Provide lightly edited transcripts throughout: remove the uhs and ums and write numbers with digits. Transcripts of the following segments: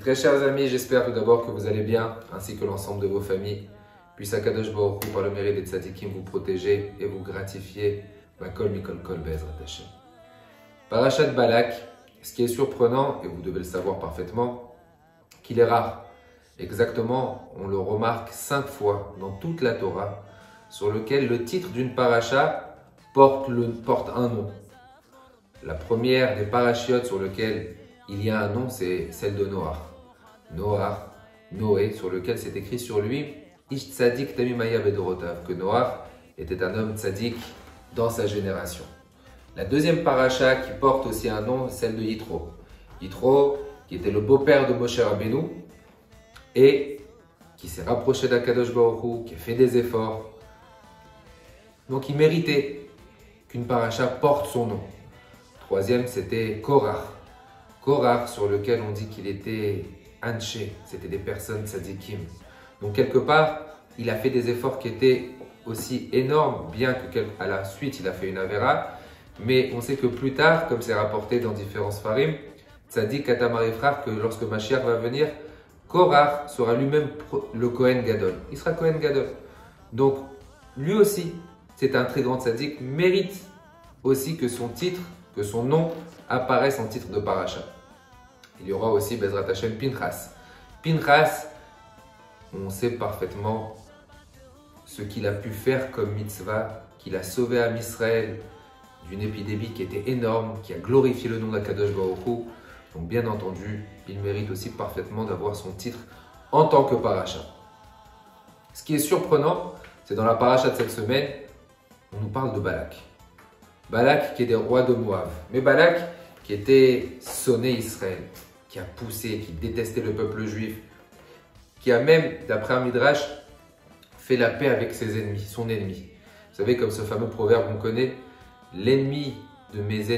Très chers amis, j'espère tout d'abord que vous allez bien, ainsi que l'ensemble de vos familles. Puisse Akadosh Baruch Hu, par le mérite des tzadikim, vous protéger et vous gratifier. Makol mikol kol be'ezrat Hashem. Parashat Balak, ce qui est surprenant, et vous devez le savoir parfaitement, qu'il est rare. Exactement, on le remarque 5 fois dans toute la Torah, sur lequel le titre d'une paracha porte un nom. La première des parachiotes sur lequel il y a un nom, c'est celle de Noah. Noé, sur lequel c'est écrit sur lui Ish tzadik tamimaya bedorotav, que Noah était un homme tzadik dans sa génération. La deuxième paracha qui porte aussi un nom, celle de Yitro. Yitro, qui était le beau-père de Moshe Rabbeinu et qui s'est rapproché d'Akadosh Baruch Hu, qui a fait des efforts. Donc il méritait qu'une paracha porte son nom. Troisième, c'était Korach. Korach, sur lequel on dit qu'il était Anché, c'était des personnes tzadikim. Donc quelque part, il a fait des efforts qui étaient aussi énormes, bien qu'à la suite il a fait une avéra. Mais on sait que plus tard, comme c'est rapporté dans différents sfarim, tzadik Katamar frère, que lorsque Mashiach va venir, Korach sera lui-même le Kohen Gadol. Il sera Kohen Gadol. Donc lui aussi, c'est un très grand tzadik, mérite aussi que son titre, que son nom apparaisse en titre de paracha. Il y aura aussi Bezrat Hashem Pinchas. Pinchas, on sait parfaitement ce qu'il a pu faire comme mitzvah, qu'il a sauvé Am Israël d'une épidémie qui était énorme, qui a glorifié le nom d'Akadosh Baruch Hu. Donc bien entendu, il mérite aussi parfaitement d'avoir son titre en tant que paracha. Ce qui est surprenant, c'est dans la paracha de cette semaine, on nous parle de Balak. Balak qui est des rois de Moab. Mais Balak qui était sonné Israël, qui a poussé, qui détestait le peuple juif, qui a même, d'après un midrash, fait la paix avec ses ennemis, son ennemi. Vous savez, comme ce fameux proverbe qu'on connaît, l'ennemi de mes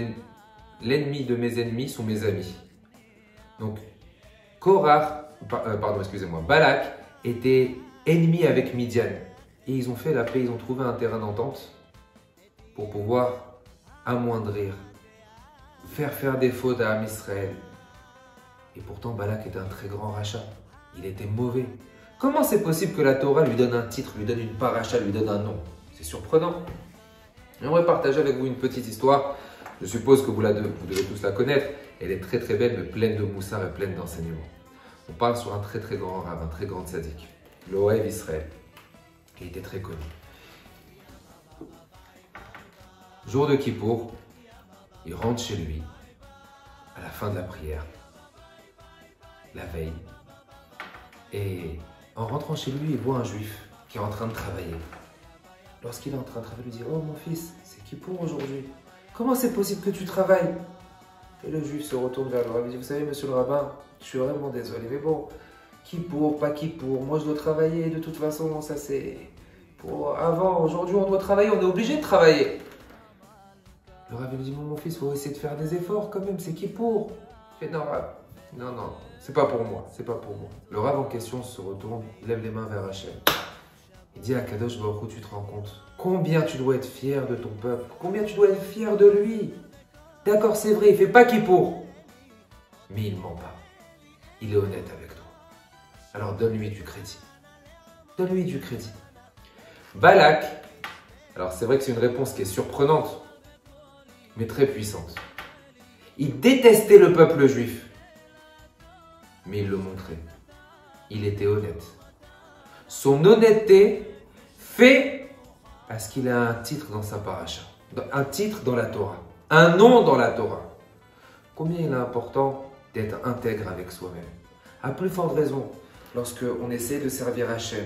ennemis sont mes amis. Donc, Balak était ennemi avec Midian. Et ils ont fait la paix, ils ont trouvé un terrain d'entente pour pouvoir amoindrir, faire des fautes à Am Israël. Et pourtant, Balak était un très grand rachat. Il était mauvais. Comment c'est possible que la Torah lui donne un titre, lui donne une paracha, lui donne un nom? C'est surprenant. J'aimerais partager avec vous une petite histoire. Je suppose que vous devez tous la connaître. Elle est très très belle, mais pleine de moussard et pleine d'enseignements. On parle sur un très très grand rabbin, un très grand tzaddik, le Ohev Israël. Il était très connu. Jour de Kippour, il rentre chez lui à la fin de la prière, la veille. Et en rentrant chez lui, il voit un juif qui est en train de travailler. Lorsqu'il est en train de travailler, il lui dit « Oh mon fils, c'est Kippour aujourd'hui. Comment c'est possible que tu travailles ?» Et le juif se retourne vers le rabbin et dit « Vous savez, monsieur le rabbin, je suis vraiment désolé, mais bon, Kippour, pas Kippour, moi je dois travailler, de toute façon, ça c'est pour avant, aujourd'hui on doit travailler, on est obligé de travailler. » Le rabbin lui dit « Mon fils, il faut essayer de faire des efforts quand même, c'est Kippour. » Il fait « Non, non, c'est pas pour moi, c'est pas pour moi. » Le rabbin en question se retourne, lève les mains vers Hachem. Il dit à Kadosh Baruch Hu, tu te rends compte combien tu dois être fier de ton peuple, combien tu dois être fier de lui. D'accord, c'est vrai, il fait pas Kippour, mais il ment pas. Il est honnête avec toi. Alors donne-lui du crédit. Donne-lui du crédit. Balak, alors c'est vrai que c'est une réponse qui est surprenante, mais très puissante. Il détestait le peuple juif, mais il le montrait. Il était honnête. Son honnêteté fait parce qu'il a un titre dans sa paracha, un titre dans la Torah, un nom dans la Torah. Combien il est important d'être intègre avec soi-même. À plus forte raison, lorsqu'on essaie de servir Hachem,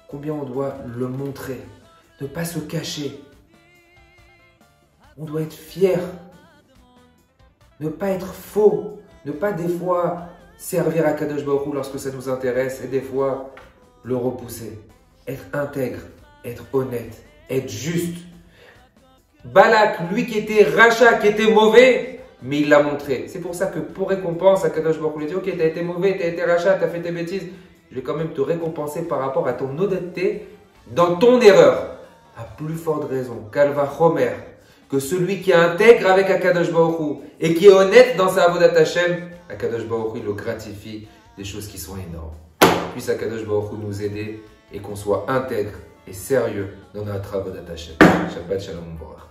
combien on doit le montrer, ne pas se cacher. On doit être fier, ne pas être faux, ne pas des fois servir à Kadosh Baruch Hu lorsque ça nous intéresse et des fois le repousser. Être intègre, être honnête, être juste. Balak, lui qui était rachat, qui était mauvais, mais il l'a montré. C'est pour ça que pour récompense, Akadosh Baruch Hu lui dit « Ok, tu as été mauvais, tu as été rachat, tu as fait tes bêtises, je vais quand même te récompenser par rapport à ton honnêteté dans ton erreur. » À plus forte raison, Kalva Chomer, que celui qui est intègre avec Akadosh Baruch Hu et qui est honnête dans sa Avodat Hashem, Akadosh Baruch Hu le gratifie des choses qui sont énormes. Puisse Akadosh Baruch Hu nous aider et qu'on soit intègre et sérieux dans notre travail d'attaché. Shabbat Shalom Borach.